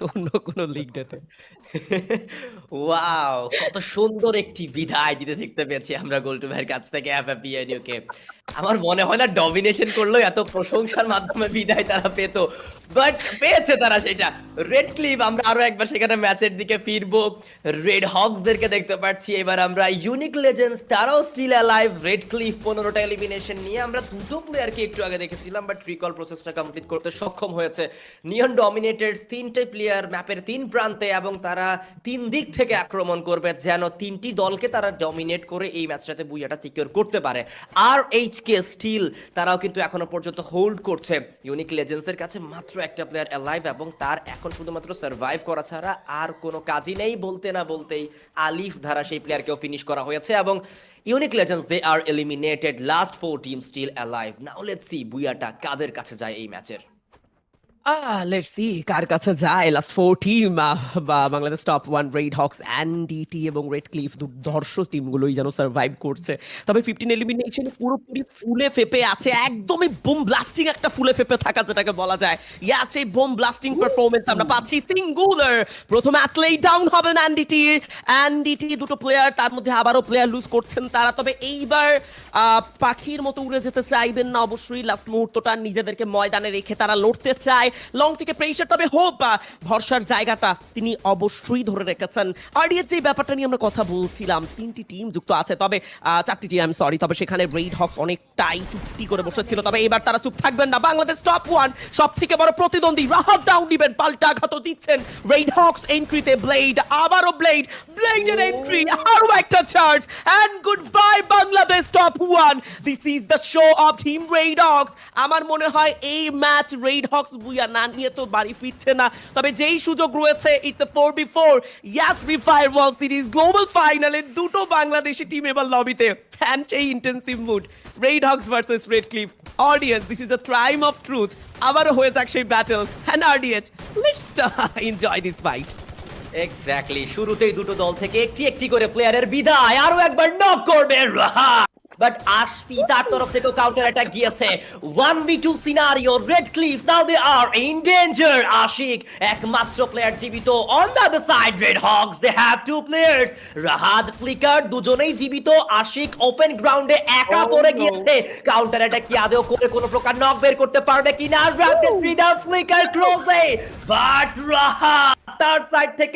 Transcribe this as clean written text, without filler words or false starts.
অন্য কোনো লিগটাতে। ওয়াও! কত সুন্দর একটি বিদায় দিতে দেখতে পেয়েছি আমরা গোল্টু ভাইয়ের কাছ থেকে FFPNUকে। আমার মনে হয় না ডমিনেশন করলেও এত প্রশংসার মাধ্যমে বিদায় তারা পেত। বাট পেয়েছে তারা সেটা। রেড ক্লিফ আমরা আরো একবার সেখানে ম্যাচের দিকে ফিরবো। রেড হকসদেরকে দেখতে পাচ্ছি। এবার আমরা ইউনিক লেজেন্ডস তারাও স্টিল অ্যালাইভ। রেড ক্লিফ ১৫ টা এলিমিনেশন নিয়ে আমরা দুটো প্লেয়ারকে একটু আগে দেখেছিলাম বাট রিকল প্রসেসটা কমপ্লিট করতে সক্ষম হয়েছে। নিয়ন ডমিনেটরস ৩ টে প্লেয়ার ম্যাপের ৩ প্রান্তে এবং তারা ৩ দিক থেকে আক্রমণ করবে যেন ৩টি দলকে তারা ডমিনেট করে এই ম্যাচটাতে বুইয়াটা সিকিউর করতে পারে। আর এইচকে স্টিল তারাও কিন্তু এখনো পর্যন্ত হোল্ড করছে। ইউনিক লেজেন্ডসের কাছে মাত্র একটা প্লেয়ার অ্যালাইভ এবং তার এখন শুধুমাত্র সার্ভাইভ করা ছাড়া আর কোনো কাজই নেই। বলতে না বলতেই আলিফ ধারা সেই প্লেয়ারকেও ফিনিশ করা হয়েছে এবং unique legends they are eliminated. Last 4 team still alive. Now let's see বুইয়াটা কাদের কাছে যায় এই ম্যাচের। লেটস সি কার কাছে যায় লাস্ট 4 টিম বা Bangladesh top 1 red Hawks, NDT এবং রেড ক্লিফ দুর্ধর্ষ টিমগুলোই যেন সার্ভাইভ করছে। তবে 15 এলিমিনেশনে পুরোপুরি ফুলে ফেপে আছে, একদমই বোম ব্লাস্টিং একটা ফুলে ফেপে থাকা যেটাকে বলা যায়। ইয়াস, এই বোম ব্লাস্টিং পারফরম্যান্স আমরা পাচ্ছি। সিঙ্গুলার প্রথমে অ্যাথলেই ডাউন হবেন এনডিটি। এনডিটি দুটো প্লেয়ার, তার মধ্যে আবারও প্লেয়ার লুজ করছেন তারা। তবে এইবার পাখির মতো উড়ে যেতে চাইবেন না অবশ্যই। লাস্ট মুহূর্তটা নিজেদেরকে ময়দানে রেখে তারা লড়তে চায়। লং থেকে প্রেশার, তবে হোপ ভরসার জায়গাটা তিনি অবশ্যই ধরে রেখেছেন। আরডিএর যে ব্যাপারটা নিয়ে আমরা কথা বলছিলাম, 3টি টিম যুক্ত আছে, তবে 4টি টিম, সরি, তবে সেখানে রেড হক অনেকটাই চুপটি করে বসেছিল। তবে এবার তারা চুপ থাকবেন না। বাংলাদেশ টপ 1 সব থেকে বড় প্রতিদ্বন্দ্বী রাহাত ডাউন দিবেন, পাল্টা আঘাত দিচ্ছেন রেড হকস এন্ট্রিতে। ব্লেড, আবারও ব্লেডের এন্ট্রি, আরো একটা charge, and good bye Bangladesh top 1। This is the show of team Red Hawks. আমার মনে হয় এই ম্যাচ রেড হকস বুইয়া না নিয়ে তো বাড়ি ফিরছে না। তবে যেই সুযোগ রয়েছে, ইটস এ 4v4 ইয়াস রিফায়ার ওয়ার্ল্ড সিরিজ গ্লোবাল ফাইনালে দুটো বাংলাদেশি টিম এবার লবিতে, এন্ড সেই intensive mood red hawks versus red cliff. Audience, this is a time of truth. আবারও হয়ে যাক সেই battle, and RDH, let's enjoy this fight. Exactly, শুরুতেই দুটো দল থেকে একটি একটি করে প্লেয়ারের বিদায়। আরো একবার নক করবে রাহাত, বাট আশফি তার তরফ থেকেও কাউন্টার অ্যাটাক গিয়েছে। 1v2 scenario, Red Cliff now they are in danger. Ashik একমাত্র প্লেয়ার জীবিত on the other side. Red Hawks they have two players, Rahat Flicker দুজনেই জীবিত। আশিক ওপেন গ্রাউন্ডে একা পড়ে গিয়েছে। কাউন্টার অ্যাটাক কি আদেও করে কোনো প্রকার নক বের করতে পারবে কিনা? র্যাপিড ফ্লিকার ক্লোজে, বাট রাহাত তার সাইড থেকে